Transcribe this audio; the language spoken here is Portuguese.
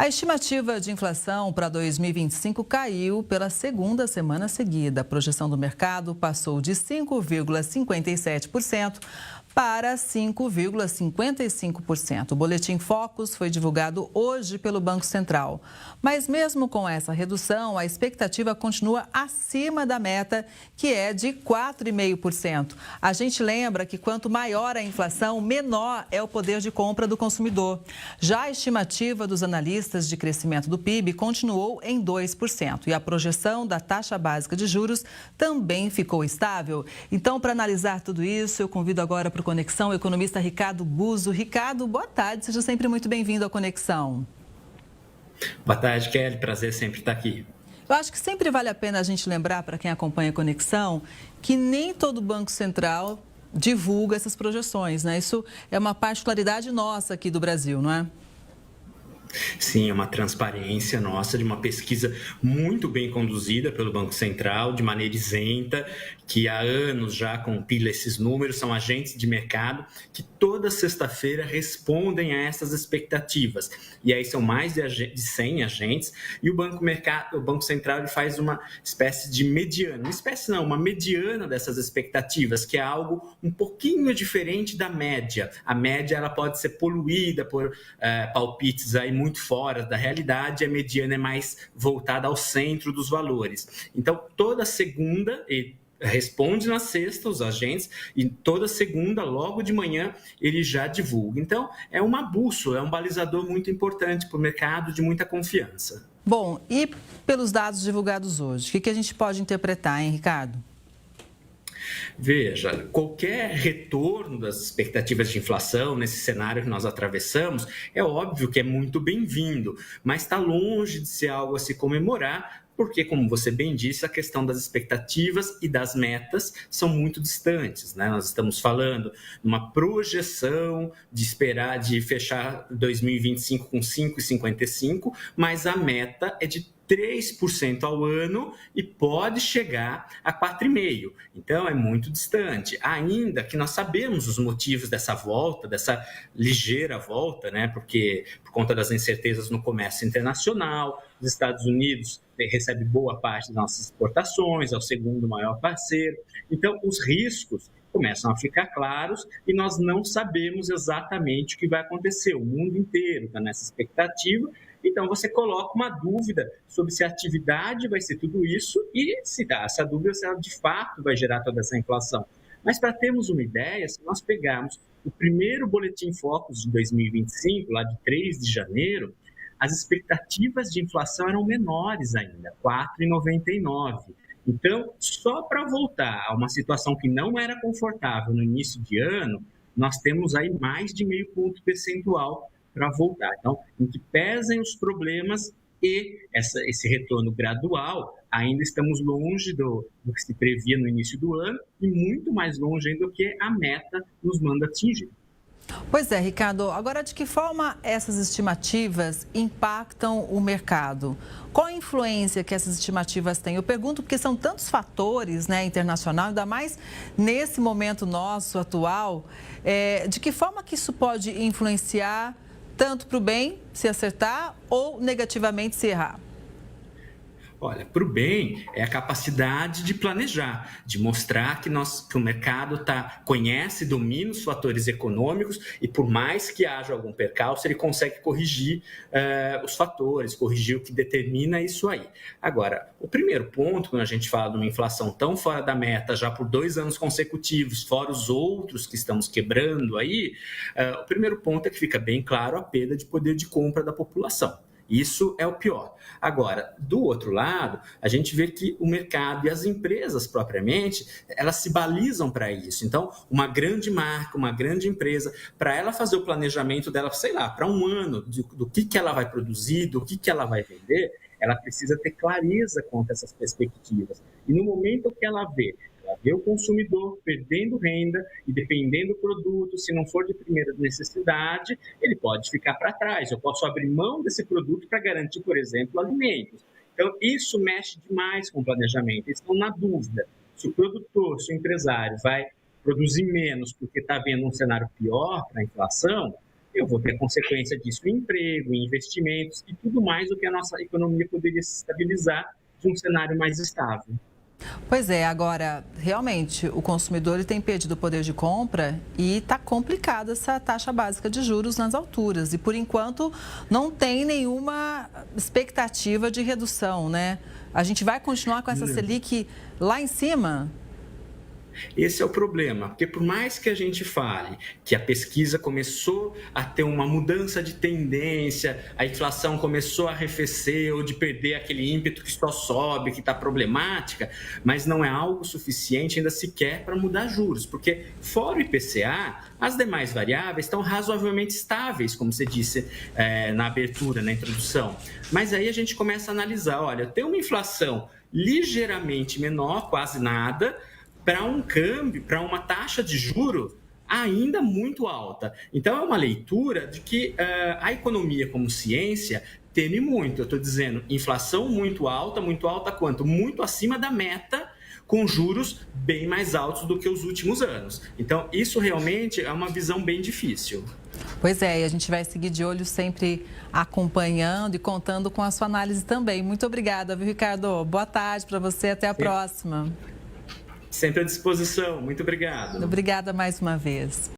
A estimativa de inflação para 2025 caiu pela segunda semana seguida. A projeção do mercado passou de 5,57% para 5,55%. O Boletim Focus foi divulgado hoje pelo Banco Central. Mas mesmo com essa redução, a expectativa continua acima da meta, que é de 4,5%. A gente lembra que quanto maior a inflação, menor é o poder de compra do consumidor. Já a estimativa dos analistas de crescimento do PIB continuou em 2%. E a projeção da taxa básica de juros também ficou estável. Então, para analisar tudo isso, eu convido agora para o Conexão o economista Ricardo Buso. Ricardo, boa tarde, seja sempre muito bem-vindo à Conexão. Boa tarde, Kelly. Prazer sempre estar aqui. Eu acho que sempre vale a pena a gente lembrar, para quem acompanha a Conexão, que nem todo Banco Central divulga essas projeções, né? Isso é uma particularidade nossa aqui do Brasil, não é? Sim, é uma transparência nossa de uma pesquisa muito bem conduzida pelo Banco Central, de maneira isenta, que há anos já compila esses números, são agentes de mercado que toda sexta-feira respondem a essas expectativas. E aí são mais de 100 agentes e o Banco Central ele faz uma espécie de mediana, uma mediana dessas expectativas, que é algo um pouquinho diferente da média. A média ela pode ser poluída por palpites aí muito fora da realidade, a mediana é mais voltada ao centro dos valores. Então, toda segunda, responde na sexta os agentes, e toda segunda, logo de manhã, ele já divulga. Então, é uma bússola, é um balizador muito importante para o mercado, de muita confiança. Bom, e pelos dados divulgados hoje, o que a gente pode interpretar, hein, Ricardo? Veja, qualquer retorno das expectativas de inflação nesse cenário que nós atravessamos, é óbvio que é muito bem-vindo, mas está longe de ser algo a se comemorar, porque, como você bem disse, a questão das expectativas e das metas são muito distantes, né? Nós estamos falando de uma projeção de fechar 2025 com 5,55, mas a meta é de 3% ao ano e pode chegar a 4,5%. Então, é muito distante. Ainda que nós sabemos os motivos dessa volta, dessa ligeira volta, né? Porque por conta das incertezas no comércio internacional, os Estados Unidos recebe boa parte das nossas exportações, é o segundo maior parceiro. Então, os riscos começam a ficar claros e nós não sabemos exatamente o que vai acontecer. O mundo inteiro está nessa expectativa. Então, você coloca uma dúvida sobre se a atividade vai ser tudo isso e se dá essa dúvida se ela de fato vai gerar toda essa inflação. Mas, para termos uma ideia, se nós pegarmos o primeiro Boletim Focus de 2025, lá de 3 de janeiro, as expectativas de inflação eram menores ainda, 4,99%. Então, só para voltar a uma situação que não era confortável no início de ano, nós temos aí mais de meio ponto percentual para voltar. Então, em que pesem os problemas e esse retorno gradual, ainda estamos longe do que se previa no início do ano e muito mais longe ainda do que a meta nos manda atingir. Pois é, Ricardo. Agora, de que forma essas estimativas impactam o mercado? Qual a influência que essas estimativas têm? Eu pergunto porque são tantos fatores, né, internacional, ainda mais nesse momento nosso atual. De que forma que isso pode influenciar tanto para o bem, se acertar, ou negativamente, se errar? Olha, para o bem é a capacidade de planejar, de mostrar que o mercado conhece e domina os fatores econômicos e por mais que haja algum percalço, ele consegue corrigir os fatores, corrigir o que determina isso aí. Agora, o primeiro ponto, quando a gente fala de uma inflação tão fora da meta, já por 2 anos consecutivos, fora os outros que estamos quebrando aí, o primeiro ponto é que fica bem claro a perda de poder de compra da população. Isso é o pior. Agora, do outro lado, a gente vê que o mercado e as empresas propriamente, elas se balizam para isso. Então, uma grande marca, uma grande empresa, para ela fazer o planejamento dela, sei lá, para um ano, do que ela vai produzir, do que ela vai vender, ela precisa ter clareza quanto a essas perspectivas. E no momento que ela vê o consumidor perdendo renda e dependendo do produto, se não for de primeira necessidade, ele pode ficar para trás. Eu posso abrir mão desse produto para garantir, por exemplo, alimentos. Então, isso mexe demais com o planejamento. Eles estão na dúvida se o produtor, se o empresário vai produzir menos porque está vendo um cenário pior para a inflação, eu vou ter consequência disso em emprego, em investimentos e tudo mais o que a nossa economia poderia se estabilizar de um cenário mais estável. Pois é, agora, realmente, o consumidor ele tem perdido o poder de compra e está complicada essa taxa básica de juros nas alturas. E, por enquanto, não tem nenhuma expectativa de redução, né? A gente vai continuar com essa Selic lá em cima? Esse é o problema, porque por mais que a gente fale que a pesquisa começou a ter uma mudança de tendência, a inflação começou a arrefecer ou de perder aquele ímpeto que só sobe, que está problemática, mas não é algo suficiente ainda sequer para mudar juros, porque fora o IPCA, as demais variáveis estão razoavelmente estáveis, como você disse na abertura, na introdução. Mas aí a gente começa a analisar, olha, tem uma inflação ligeiramente menor, quase nada, para um câmbio, para uma taxa de juro ainda muito alta. Então, é uma leitura de que a economia como ciência teme muito. Eu estou dizendo, inflação muito alta quanto? Muito acima da meta, com juros bem mais altos do que os últimos anos. Então, isso realmente é uma visão bem difícil. Pois é, e a gente vai seguir de olho sempre acompanhando e contando com a sua análise também. Muito obrigada, viu, Ricardo? Boa tarde para você, até a próxima. Sempre à disposição. Muito obrigado. Obrigada mais uma vez.